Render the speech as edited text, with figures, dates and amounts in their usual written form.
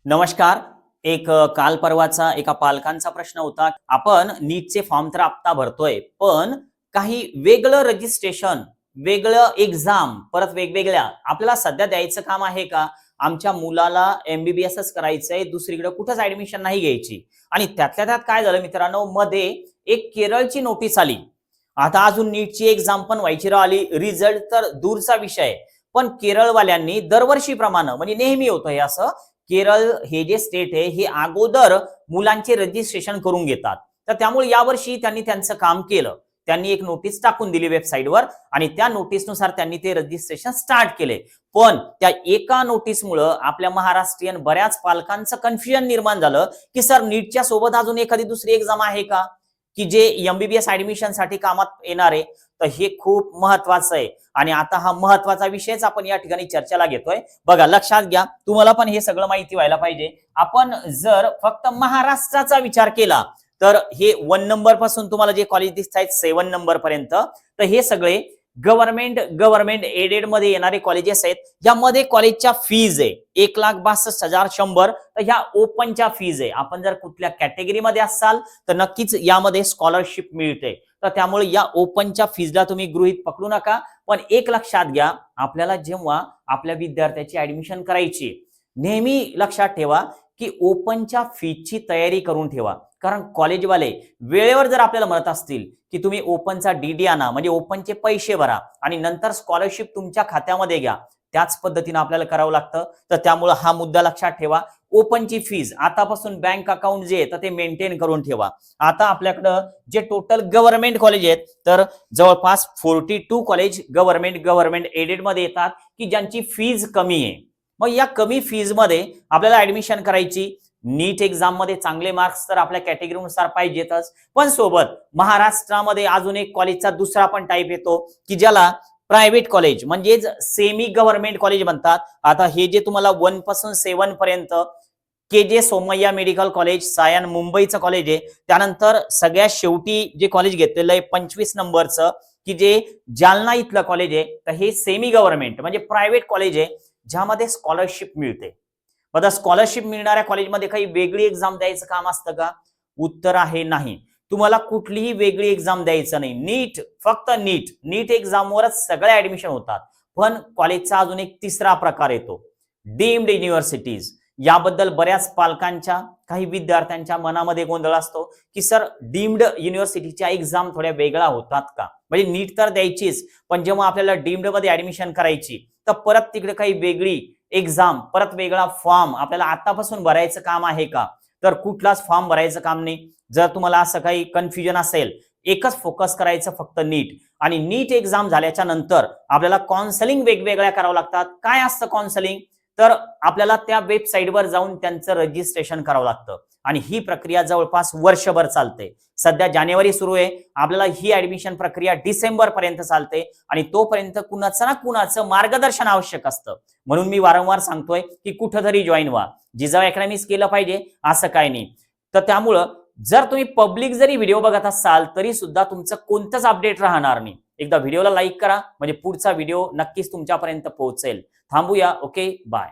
नमस्कार. काल परवाचा एका पालकांचा प्रश्न होता. आपण नीटचे फॉर्म तर आत्ता भरतोय, पण काही वेगळं रजिस्ट्रेशन, वेगळं एक्झाम, परत वेगवेगळ्या आपल्याला सध्या द्यायचं काम आहे का? आमच्या मुलाला एम-बी-बी-एसच करायचंय, दुसरीकडे कुठंच ॲडमिशन नाही घ्यायची. आणि त्यातल्या त्यात काय झालं मित्रांनो, मध्ये एक केरळची नोटीस आली. आता अजून नीटची एक्झाम पण व्हायची राहिली, रिझल्ट तर दूरचा विषय. पण केरळवाल्यांनी दरवर्षीप्रमाणे म्हणजे नेहमी होतं हे असं, केरळ हे जे स्टेट आहे हे अगोदर मुलांचे रजिस्ट्रेशन करून घेतात. तर त्यामुळे यावर्षी त्यांनी त्यांचं काम केलं. त्यांनी एक नोटीस टाकून दिली वेबसाईटवर आणि त्या नोटीसनुसार त्यांनी ते रजिस्ट्रेशन स्टार्ट केले. पण त्या एका नोटीसमुळं आपल्या महाराष्ट्रीयन बऱ्याच पालकांचं कन्फ्युजन निर्माण झालं, की सर नीटच्या सोबत अजून एखादी दुसरी एक्झाम आहे का? की जे एम-बी-बी-एस ॲडमिशनसाठी कामात येणार आहे. तर हे खूप महत्वाचं आहे आणि आता हा महत्वाचा विषयच आपण या ठिकाणी चर्चेला घेतोय. बघा लक्षात घ्या, तुम्हाला पण हे सगळं माहिती व्हायला पाहिजे. आपण जर फक्त महाराष्ट्राचा विचार केला तर हे 1 नंबर पासून तुम्हाला जे कॉलेज दिसतायत 7 नंबर पर्यंत, तर हे सगळे गव्हर्नमेंट एडेड मध्ये येणारे कॉलेजेस आहेत. यामध्ये कॉलेजच्या फीज आहे 1,62,100. तर ह्या ओपनच्या फीज आहे. आपण जर कुठल्या कॅटेगरीमध्ये असाल तर नक्कीच यामध्ये स्कॉलरशिप मिळते. तर त्यामुळे या ओपनच्या फीजला तुम्ही गृहीत पकडू नका. पण एक लक्षात घ्या, आपल्याला जेव्हा आपल्या विद्यार्थ्याची ऍडमिशन करायची, नेहमी लक्षात ठेवा की ओपनच्या फीजची तयारी करून ठेवा. कारण कॉलेजवाले वेळेवर जर आपल्याला म्हणत असतील की तुम्ही ओपनचा डीडी आणा, म्हणजे ओपनचे पैसे भरा आणि नंतर स्कॉलरशिप तुमच्या खात्यामध्ये घ्या, त्याच पद्धतीने आपल्याला करावं लागतं. तर त्यामुळे हा मुद्दा लक्षात ठेवा. ओपनची फीज आतापासून बँक अकाउंट जे आहे तर ते मेंटेन करून ठेवा. आता आपल्याकडं जे टोटल गव्हर्नमेंट कॉलेज आहेत तर जवळपास 42 कॉलेज गव्हर्नमेंट एडेड मध्ये येतात की ज्यांची फीज कमी आहे. मग या कमी फीज मध्ये आपल्याला ऍडमिशन करायची. नीट एक्झाम मध्ये चांगले मार्क्स तर आपल्या कॅटेगरीनुसार पाहिजेतच, पण सोबत महाराष्ट्रामध्ये अजून एक कॉलेजचा दुसरा पण टाईप येतो की ज्याला प्रायव्हेट कॉलेज म्हणजेच सेमी गव्हर्नमेंट कॉलेज म्हणतात. आता हे जे तुम्हाला 1 पासून 7 पर्यंत के जे सोमय्या मेडिकल कॉलेज सायन मुंबईचं कॉलेज आहे. त्यानंतर सगळ्यात शेवटी जे कॉलेज घेतलेलं आहे 25 नंबरचं की जे जालना इथलं कॉलेज आहे. तर हे सेमी गव्हर्नमेंट म्हणजे प्रायव्हेट कॉलेज आहे ज्यामध्ये स्कॉलरशिप मिळते. आता स्कॉलरशिप मिळणाऱ्या कॉलेजमध्ये काही वेगळी एक्झाम द्यायचं काम असतं का? उत्तर आहे नाही. तुम्हाला कुठलीही वेगळी एक्झाम द्यायचं नाही. फक्त नीट एक्झामवरच सगळे ऍडमिशन होतात. पण कॉलेजचा अजून एक तिसरा प्रकार येतो, डीम्ड युनिव्हर्सिटीज. याबद्दल बऱ्याच पालकांच्या काही विद्यार्थ्यांच्या मनामध्ये गोंधळ असतो की सर डीम्ड युनिव्हर्सिटीच्या एक्झाम थोड्या वेगळ्या होतात का? म्हणजे नीट तर द्यायचीच, पण जेव्हा आपल्याला डीम्ड मध्ये ऍडमिशन करायची तर परत तिकडे काही वेगळी एक्झाम, परत वेगळा फॉर्म आपल्याला आतापासून भरायचं काम आहे का? तर कुठलाच फॉर्म भरायचं काम नाही. जर तुम्हाला असं काही कन्फ्युजन असेल, एकच फोकस करायचं फक्त नीट. आणि नीट एक्झाम झाल्याच्या नंतर आपल्याला काउन्सिलिंग वेगवेगळ्या करावं लागतात. काय असतं काउन्सिलिंग? तर आपल्याला त्या वेबसाईटवर जाऊन त्यांचं रजिस्ट्रेशन करावं लागतं आणि ही प्रक्रिया जवळपास वर्षभर चालते. सध्या जानेवारी सुरू आहे, आपल्याला ही ऍडमिशन प्रक्रिया डिसेंबर पर्यंत चालते आणि तोपर्यंत कुणाचं ना कुणाचं मार्गदर्शन आवश्यक असतं. म्हणून मी वारंवार सांगतोय की कुठंतरी जॉईन व्हा. जिजाऊ अकॅडमीज केलं पाहिजे असं काय नाही. तर त्यामुळं जर तुम्ही पब्लिक जरी व्हिडिओ बघत असाल तरी सुद्धा तुमचं कोणतंच अपडेट राहणार नाही. एकदा व्हिडिओला लाईक करा म्हणजे पुढचा व्हिडिओ नक्कीच तुमच्यापर्यंत पोहोचेल. थांबूया. Okay, bye.